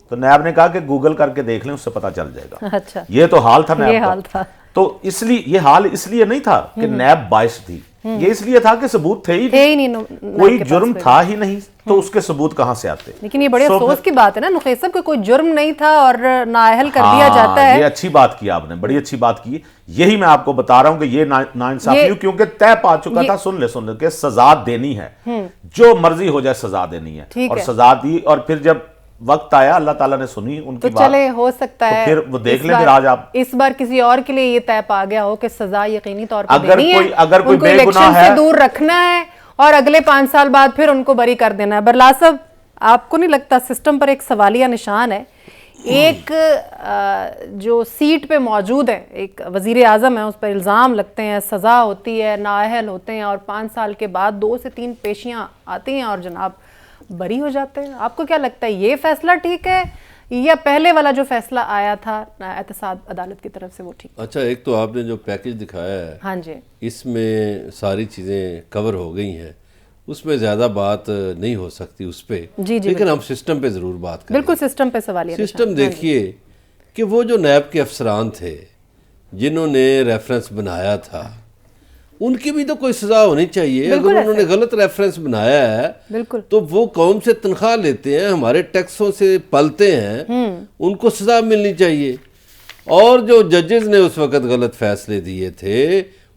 تو نیب نے کہا کہ گوگل کر کے دیکھ لیں اس سے پتا چل جائے گا. اچھا, یہ تو حال تھا نیب کا. تو اس لیے یہ حال اس لیے نہیں تھا کہ نیب باعث تھی, یہ اس لیے تھا کہ ثبوت تھے ہی نہیں, کوئی جرم تھا ہی نہیں, تو اس کے ثبوت کہاں سے آتے. لیکن یہ بڑے افسوس کی بات ہے نا نخیز صاحب کہ کوئی جرم نہیں تھا اور نااہل کر دیا جاتا ہے. یہ اچھی بات کی آپ نے, بڑی اچھی بات کی. یہی میں آپ کو بتا رہا ہوں کہ یہ ناانصافی کیونکہ طے پا چکا تھا. سن لے کہ سزا دینی ہے, جو مرضی ہو جائے سزا دینی ہے, اور سزا دی. اور پھر جب وقت آیا اللہ تعالیٰ نے سنی ان کی بات, چلے ہو سکتا ہے پھر وہ دیکھ لیں. پھر آج آپ اس بار کسی اور کے لیے یہ طے پا گیا ہو کہ سزا یقینی طور پر دینی ہے, اگر کوئی بے الیکشن سے دور رکھنا ہے اور اگلے 5 سال بعد پھر ان کو بری کر دینا ہے. برلاس صاحب آپ کو نہیں لگتا سسٹم پر ایک سوالیہ نشان ہے؟ ایک جو سیٹ پہ موجود ہے, ایک وزیر اعظم ہے, اس پر الزام لگتے ہیں, سزا ہوتی ہے, نااہل ہوتے ہیں, اور 5 سال کے بعد 2 سے 3 پیشیاں آتی ہیں اور جناب بری ہو جاتے ہیں. آپ کو کیا لگتا ہے یہ فیصلہ ٹھیک ہے یا پہلے والا جو فیصلہ آیا تھا احتساب عدالت کی طرف سے وہ ٹھیک؟ اچھا, ایک تو آپ نے جو پیکج دکھایا ہے ہاں جی, اس میں ساری چیزیں کور ہو گئی ہیں, اس میں زیادہ بات نہیں ہو سکتی اس پہ, لیکن ہم سسٹم پہ ضرور بات کریں. بالکل سسٹم پہ سوالیہ. سسٹم دیکھیے کہ وہ جو نیب کے افسران تھے جنہوں نے ریفرنس بنایا تھا ان کی بھی تو کوئی سزا ہونی چاہیے. اگر انہوں نے غلط ریفرنس بنایا ہے تو وہ قوم سے تنخواہ لیتے ہیں, ہمارے ٹیکسوں سے پلتے ہیں, ان کو سزا ملنی چاہیے. اور جو ججز نے اس وقت غلط فیصلے دیے تھے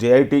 JIT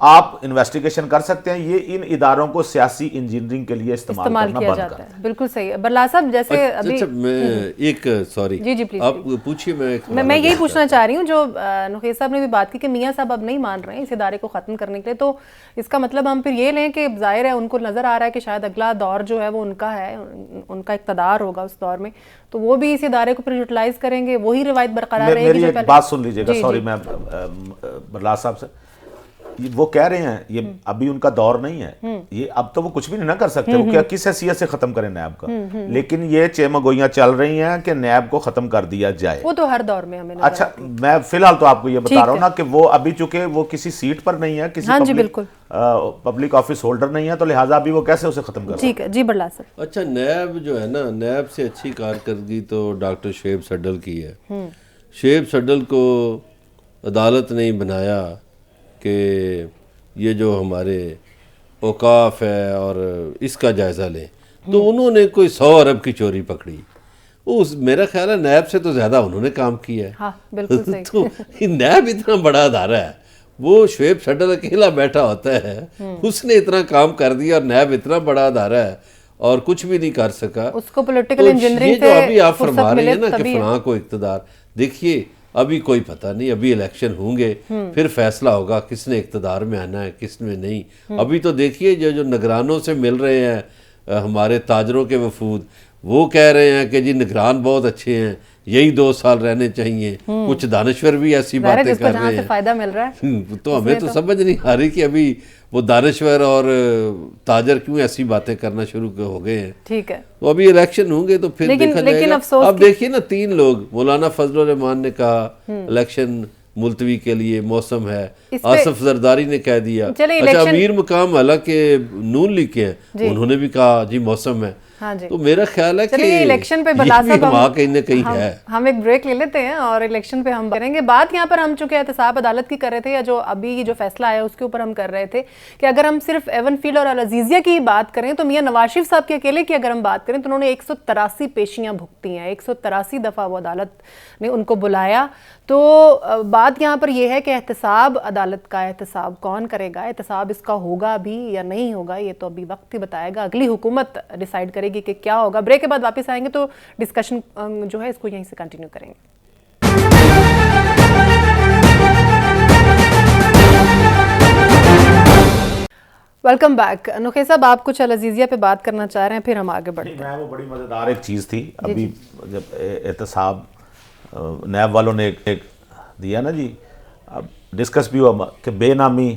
آپ انویسٹیگیشن کر سکتے ہیں. یہ ان اداروں کو سیاسی انجینئرنگ کے لیے استعمال کرنا کیا بند جاتا کر. ہے. بالکل صحیح ہے برلا صاحب. جیسے ابھی اچھا میں ایک سوری جی پلیز آپ پوچھیے. میں یہی پوچھنا چاہ رہی ہوں جو نخیز صاحب نے بھی بات کی کہ میاں صاحب اب نہیں مان رہے ہیں اس ادارے کو ختم کرنے کے لیے, تو اس کا مطلب ہم پھر یہ لیں کہ ظاہر ہے ان کو نظر آ رہا ہے کہ شاید اگلا دور جو ہے وہ ان کا ہے, ان کا اقتدار ہوگا اس دور میں, تو وہ بھی اس ادارے کو پھر یوٹیلائز کریں گے, وہی روایت برقرار رہے گی. میری ایک بات سن لیجیے گا, سوری میں برلا صاحب سے, وہ کہہ رہے ہیں یہ ابھی ان کا دور نہیں ہے, یہ اب تو وہ کچھ بھی نہیں نہ کر سکتے, وہ کیا کس حیثیت سے ختم کریں نیب کا, لیکن یہ چیمگوئیاں چل رہی ہیں کہ نیب کو ختم کر دیا جائے. وہ تو ہر دور میں ہمیں اچھا میں فی الحال تو آپ کو یہ بتا رہا ہوں نا کہ وہ ابھی چونکہ وہ کسی سیٹ پر نہیں ہے, کسی پبلک آفس ہولڈر نہیں ہے, تو لہٰذا ابھی وہ کیسے اسے ختم کر رہے ہیں. ٹھیک ہے جی برلا صاحب. اچھا نیب جو ہے نا, نیب سے اچھی کارکردگی تو ڈاکٹر شعیب سڈل کی ہے. شعیب سڈل کو عدالت نے بنایا کہ یہ جو ہمارے اوقاف ہے اور اس کا جائزہ لیں, تو انہوں نے کوئی 100 ارب کی چوری پکڑی. میرا خیال ہے نیب سے تو زیادہ انہوں نے کام کیا ہے. ہاں بالکل صحیح. تو نیب اتنا بڑا ادارہ ہے, وہ شعیب سڈل اکیلا بیٹھا ہوتا ہے, اس نے اتنا کام کر دیا, اور نیب اتنا بڑا ادارہ ہے اور کچھ بھی نہیں کر سکا. اس کو پولیٹیکل انجینئرنگ سے جو ابھی آپ فرما رہے ہیں نا کہ فلاں کو اقتدار, دیکھیے ابھی کوئی پتہ نہیں, ابھی الیکشن ہوں گے پھر فیصلہ ہوگا کس نے اقتدار میں آنا ہے کس میں نہیں. ابھی تو دیکھیے جو نگرانوں سے مل رہے ہیں ہمارے تاجروں کے وفود, وہ کہہ رہے ہیں کہ جی نگران بہت اچھے ہیں, یہی 2 سال رہنے چاہیے. کچھ دانشور بھی ایسی باتیں کر رہے ہیں, فائدہ مل رہا ہے. تو ہمیں تو سمجھ نہیں آ رہی کہ ابھی وہ دانشور اور تاجر کیوں ایسی باتیں کرنا شروع ہو گئے ہیں. ٹھیک ہے, تو ابھی الیکشن ہوں گے تو پھر دیکھا جائے گا. اب دیکھیے نا 3 لوگ, مولانا فضل الرحمان نے کہا الیکشن ملتوی کے لیے موسم ہے, آصف زرداری نے کہہ دیا. اچھا امیر مقام حالانکہ نون لیگ کے ہیں, انہوں نے بھی کہا جی موسم ہے. تو میرا خیال ہے کہ الیکشن پہ برلا صاحب کہیں ہے. ہم ایک بریک لے لیتے ہیں اور الیکشن پہ ہم کریں گے بات. یہاں پر ہم چونکہ احتساب عدالت کی کر رہے تھے, یا جو ابھی جو فیصلہ آیا اس کے اوپر ہم کر رہے تھے کہ اگر ہم صرف ایون فیلڈ اور العزیزیہ کی بات کریں تو میاں نواز شریف صاحب کے اکیلے کی اگر ہم بات کریں تو انہوں نے 183 پیشیاں بھگتی ہیں, 183 دفعہ وہ عدالت نے ان کو بلایا. تو بات یہاں پر یہ ہے کہ احتساب عدالت کا احتساب کون کرے گا, احتساب اس کا ہوگا بھی یا نہیں ہوگا, یہ تو ابھی وقت ہی بتائے گا. اگلی حکومت ڈیسائیڈ کرے گی کہ کیا ہوگا. بریک کے بعد واپس آئیں گے تو ڈسکشن جو ہے اس کو یہیں سے کنٹینیو کریں گے. Welcome back. نخیز صاحب آپ کچھ العزیزیہ پہ بات کرنا چاہ رہے ہیں, پھر ہم آگے بڑھتے ہیں. وہ بڑی مزیدار ایک چیز تھی ابھی جب احتساب نیب والوں نے ایک دیا نا جی, اب ڈسکس بھی ہوا کہ بے نامی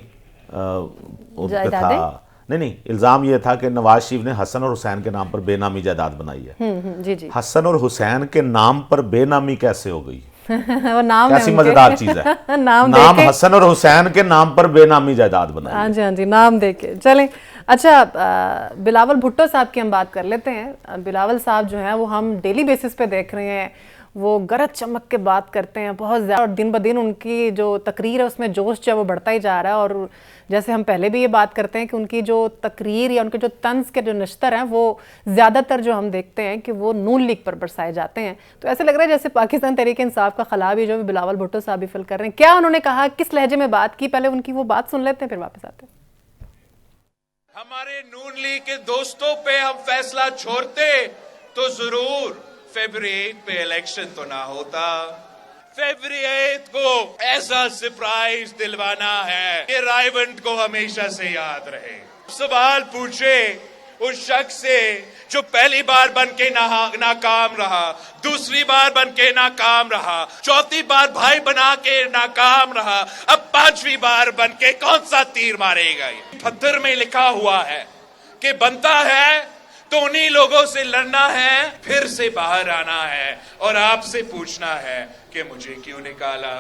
ان پہ تھا. نہیں الزام یہ تھا کہ نواز شریف نے حسن اور حسین کے نام پر بے نامی جائیداد بنائی ہے. حسن اور حسین کے نام پر بے نامی کیسے ہو گئی؟ کیسی مزیدار چیز ہے, نام حسن اور حسین کے نام پر بے نامی جائیداد بنائی. ہاں جی نام دے کے چلیں. اچھا بلاول بھٹو صاحب کی ہم بات کر لیتے ہیں. بلاول صاحب جو ہیں وہ ہم ڈیلی بیسس پہ دیکھ رہے ہیں, وہ گرج چمک کے بات کرتے ہیں بہت زیادہ, اور دن بدن ان کی جو تقریر ہے اس میں جوش جو ہے وہ بڑھتا ہی جا رہا ہے. اور جیسے ہم پہلے بھی یہ بات کرتے ہیں کہ ان کی جو تقریر یا ان کے جو طنز کے جو نشتر ہیں وہ زیادہ تر جو ہم دیکھتے ہیں کہ وہ نون لیگ پر برسائے جاتے ہیں. تو ایسے لگ رہا ہے جیسے پاکستان تحریک انصاف کا خلا بھی جو بلاول بھٹو صاحب بھی فل کر رہے ہیں. کیا انہوں نے کہا, کس لہجے میں بات کی, پہلے ان کی وہ بات سن لیتے ہیں پھر واپس آتے ہیں. ہمارے نون لیگ کے دوستوں پہ ہم فیصلہ چھوڑتے تو ضرور فیبری 8 پہ الیکشن تو نہ ہوتا. فیبری 8 کو ایسا سرپرائز دلوانا ہے کہ رائیونٹ کو ہمیشہ سے یاد رہے. سوال پوچھے اس شخص سے جو پہلی بار بن کے ناکام رہا, دوسری بار بن کے ناکام رہا, چوتھی بار بھائی بنا کے ناکام رہا, اب 5ویں بار بن کے کون سا تیر مارے گا؟ پتھر میں لکھا ہوا ہے کہ بنتا ہے تو انہی لوگوں سے لڑنا ہے, پھر سے باہر آنا ہے اور آپ سے پوچھنا ہے کہ مجھے کیوں نکالا.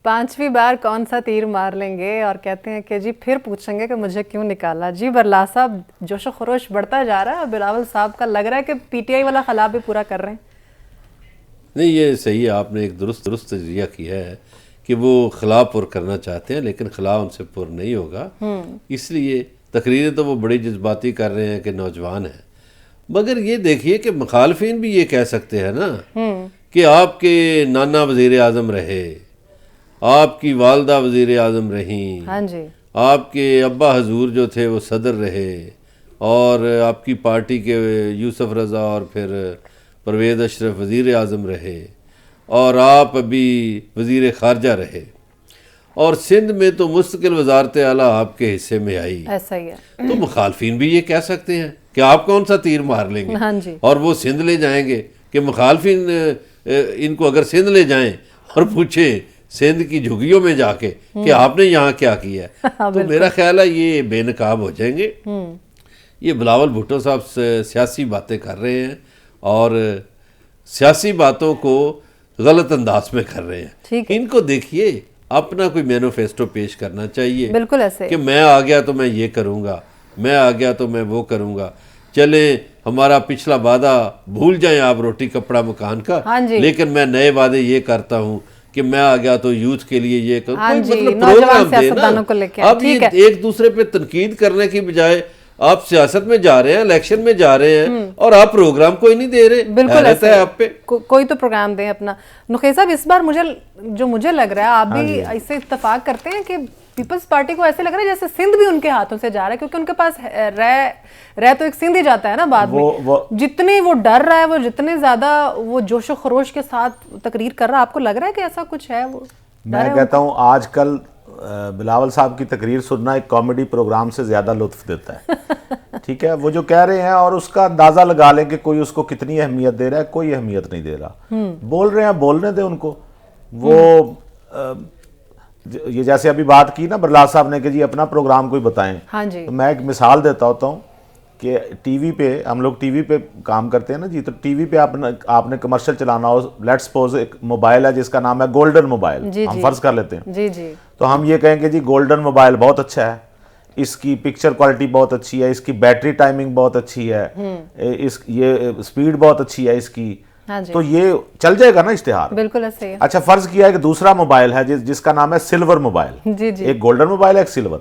5ویں بار کون سا تیر مار لیں گے اور کہتے ہیں کہ جی پھر پوچھیں گے کہ مجھے کیوں نکالا. جی برلا صاحب جوش و خروش بڑھتا جا رہا ہے, بلاول صاحب کا لگ رہا ہے کہ پی ٹی آئی والا خلا بھی پورا کر رہے ہیں. نہیں یہ صحیح ہے, آپ نے ایک درست تجزیہ کیا ہے کہ وہ خلا پر کرنا چاہتے ہیں لیکن خلا ان سے پر نہیں ہوگا. اس لیے تقریریں تو وہ بڑی جذباتی کر رہے ہیں کہ نوجوان ہیں, مگر یہ دیکھیے کہ مخالفین بھی یہ کہہ سکتے ہیں نا کہ آپ کے نانا وزیر اعظم رہے, آپ کی والدہ وزیر اعظم رہیں, ہاں جی, آپ کے ابا حضور جو تھے وہ صدر رہے, اور آپ کی پارٹی کے یوسف رضا اور پھر پرویز اشرف وزیر اعظم رہے, اور آپ ابھی وزیر خارجہ رہے, اور سندھ میں تو مستقل وزارت اعلیٰ آپ کے حصے میں آئی. ایسا ہی ہے. تو مخالفین بھی یہ کہہ سکتے ہیں کہ آپ کون سا تیر مار لیں گے, ہاں جی, اور وہ سندھ لے جائیں گے, کہ مخالفین ان کو اگر سندھ لے جائیں اور پوچھیں سندھ کی جھگیوں میں جا کے کہ آپ نے یہاں کیا کیا ہے, تو میرا خیال ہے یہ بے نقاب ہو جائیں گے. یہ بلاول بھٹو صاحب سیاسی باتیں کر رہے ہیں, اور سیاسی باتوں کو غلط انداز میں کر رہے ہیں. ان کو دیکھیے اپنا کوئی مینیفیسٹو پیش کرنا چاہیے, بالکل ایسے کہ میں آ گیا تو میں یہ کروں گا, میں آ گیا تو میں وہ کروں گا. چلیں ہمارا پچھلا وعدہ بھول جائیں آپ روٹی کپڑا مکان کا, لیکن میں نئے وعدے یہ کرتا ہوں کہ میں آ گیا تو یوتھ کے لیے یہ کروں. کوئی مطلب پروگرام دے نا. اب یہ ایک دوسرے پہ تنقید کرنے کی بجائے آپ سیاست میں جا رہے ہیں, الیکشن میں جا رہے ہیں, اور آپ پروگرام کوئی نہیں دے رہے. بالکل ایسا ہے آپ پہ کوئی تو پروگرام دیں اپنا. نقی صاحب اس بار مجھے لگ رہا ہے آپ بھی اس سے اتفاق کرتے ہیں کہ پیپلز پارٹی کو ایسے لگ رہا ہے جیسے سندھ بھی ان کے ہاتھوں سے جا رہا ہے, کیونکہ ان کے پاس رہ تو ایک سندھ ہی جاتا ہے نا بعد میں. جتنی وہ ڈر رہا ہے, وہ جتنے زیادہ وہ جوش و خروش کے ساتھ تقریر کر رہا ہے, آپ کو لگ رہا ہے کہ ایسا کچھ ہے؟ وہ میں کہتا ہوں آج کل بلاول صاحب کی تقریر سننا ایک کامیڈی پروگرام سے زیادہ لطف دیتا ہے. ٹھیک ہے, وہ جو کہہ رہے ہیں اور اس کا اندازہ لگا لیں کہ کوئی اس کو کتنی اہمیت دے رہا ہے. کوئی اہمیت نہیں دے رہا. بول رہے ہیں, بولنے دیں ان کو. وہ یہ جیسے ابھی بات کی نا برلا صاحب نے کہ جی اپنا پروگرام کوئی بتائیں, تو میں ایک مثال دیتا ہوتا ہوں کہ ٹی وی پہ ہم لوگ ٹی وی پہ کام کرتے ہیں نا جی, تو ٹی وی پہ آپ نے کمرشل چلانا ہو, لیٹس سپوز ایک موبائل ہے جس کا نام ہے گولڈن موبائل, ہم فرض کر لیتے ہیں. تو ہم یہ کہیں کہ جی گولڈن موبائل بہت اچھا ہے, اس کی پکچر کوالٹی بہت اچھی ہے, اس کی بیٹری ٹائمنگ بہت اچھی ہے, یہ سپیڈ بہت اچھی ہے اس کی, تو یہ چل جائے گا نا اشتہار. بالکل ایسے ہی. اچھا فرض کیا ہے کہ دوسرا موبائل ہے جس کا نام ہے سلور موبائل. ایک گولڈن موبائل ہے, ایک سلور.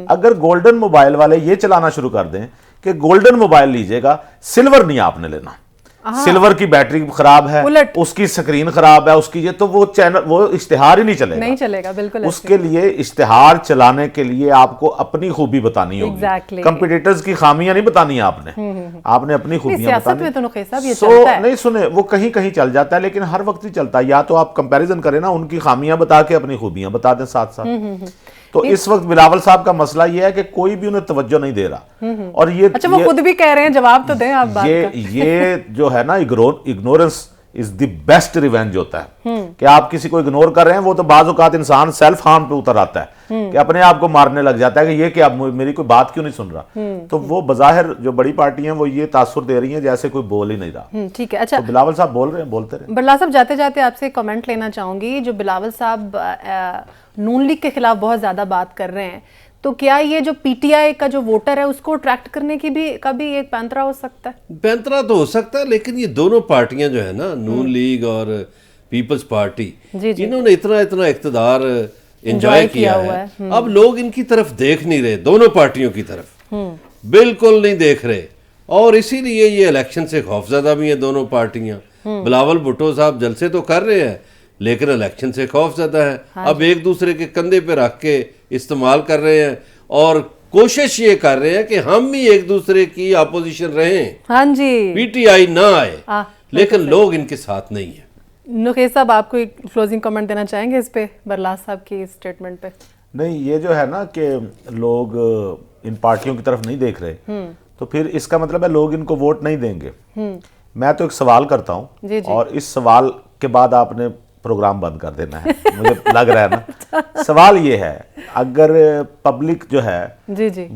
اگر گولڈن موبائل والے یہ چلانا شروع کر دیں کہ گولڈن موبائل لیجئے گا, سلور نہیں آپ نے لینا, سلور کی بیٹری خراب ہے, اس کی سکرین خراب ہے, اس کی یہ, تو وہ چینل وہ اشتہار ہی نہیں چلے گا. بالکل اس کے لیے اشتہار چلانے کے لیے آپ کو اپنی خوبی بتانی ہوگی. کمپیٹیٹرز کی خامیاں نہیں بتانی آپ نے اپنی خوبیاں بتانی. نہیں سنے, وہ کہیں کہیں چل جاتا ہے لیکن ہر وقت ہی چلتا ہے. یا تو آپ کمپیریزن کریں نا, ان کی خامیاں بتا کے اپنی خوبیاں بتا دیں ساتھ ساتھ. تو اس وقت بلاول صاحب کا مسئلہ یہ ہے کہ کوئی بھی انہیں توجہ نہیں دے رہا. اور یہ اچھا وہ خود بھی کہہ رہے ہیں, جواب تو دیں آپ بات کا. یہ جو ہے نا ignorance is the best revenge ہوتا ہے, کہ آپ کسی کو اگنور کر رہے ہیں. وہ تو بعض اوقات انسان سیلف ہارم پہ اتر آتا ہے کہ اپنے آپ کو مارنے لگ جاتا ہے کہ یہ کہ میری کوئی بات کیوں نہیں سن رہا. تو وہ بظاہر جو بڑی پارٹی ہیں وہ یہ تاثر دے رہی ہیں جیسے کوئی بول ہی نہیں رہا. ٹھیک ہے. اچھا بلاول صاحب بول رہے ہیں, بولتے رہے. برلا صاحب جاتے جاتے آپ سے کمنٹ لینا چاہوں گی. جو بلاول صاحب نون لیگ کے خلاف بہت زیادہ بات کر رہے ہیں, تو کیا یہ جو پی ٹی آئی کا جو ووٹر ہے اس کو اٹریکٹ کرنے کی بھی کبھی ایک پینترا ہو سکتا ہے؟ پینترا تو ہو سکتا ہے, لیکن یہ دونوں پارٹیاں جو ہے نا, نون لیگ اور پیپلز پارٹی, انہوں نے اتنا اقتدار انجوائے کیا ہے. اب لوگ ان کی طرف دیکھ نہیں رہے, دونوں پارٹیوں کی طرف بالکل نہیں دیکھ رہے, اور اسی لیے یہ الیکشن سے خوفزدہ بھی ہیں دونوں پارٹیاں. بلاول بھٹو صاحب جلسے تو کر رہے ہیں لیکن الیکشن سے خوف زدہ ہے. اب ایک دوسرے کے کندھے پہ رکھ کے استعمال کر رہے ہیں, اور کوشش یہ کر رہے ہیں کہ ہم بھی ایک دوسرے کی اپوزیشن رہیں. ہاں جی, پی ٹی آئی نہ آئے, لیکن لوگ ان کے ساتھ نہیں ہیں. نقی صاحب آپ کو ایک کلوزنگ کمنٹ دینا چاہیں گے اس پہ, برلا صاحب کی اسٹیٹمنٹ پہ؟ نہیں, یہ جو ہے نا کہ لوگ ان پارٹیوں کی طرف نہیں دیکھ رہے, تو پھر اس کا مطلب ہے لوگ ان کو ووٹ نہیں دیں گے. میں تو ایک سوال کرتا ہوں, اور اس سوال کے بعد آپ نے پروگرام بند کر دینا ہے, مجھے لگ رہا ہے نا. سوال یہ ہے, اگر پبلک جو ہے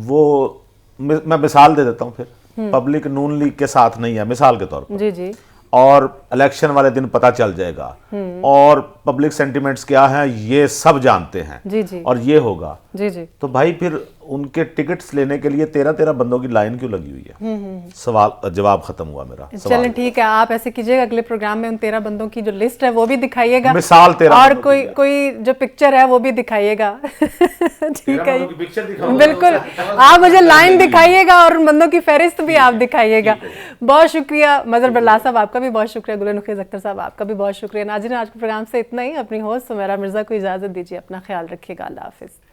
وہ, میں مثال دے دیتا ہوں پھر, پبلک نون لیگ کے ساتھ نہیں ہے مثال کے طور پر, اور الیکشن والے دن پتہ چل جائے گا, اور پبلک سینٹیمنٹس کیا ہیں یہ سب جانتے ہیں, اور یہ ہوگا, تو بھائی پھر ان کے ٹکٹس لینے کے لیے 13 بندوں کی لائن کیوں لگی ہوئی ہے؟ سوال جواب ختم ہوا میرا. چلیں ٹھیک ہے, آپ ایسے کیجیے گا اگلے پروگرام میں ان 13 بندوں کی جو لسٹ ہے وہ بھی دکھائیے گا, مثال 13 اور کوئی جو پکچر ہے وہ بھی دکھائیے گا. ٹھیک ہے, بالکل آپ مجھے لائن دکھائیے گا اور ان بندوں کی فہرست بھی آپ دکھائیے گا. بہت شکریہ مظہر برلا صاحب, آپ کا بھی بہت شکریہ. گل نخیز اختر صاحب, آپ کا بھی بہت شکریہ. ناظرین, آج کے پروگرام سے اتنا ہی. اپنی ہوسٹ سمیرہ مرزا کو اجازت دیجیے. اپنا خیال رکھیے گا. اللہ حافظ.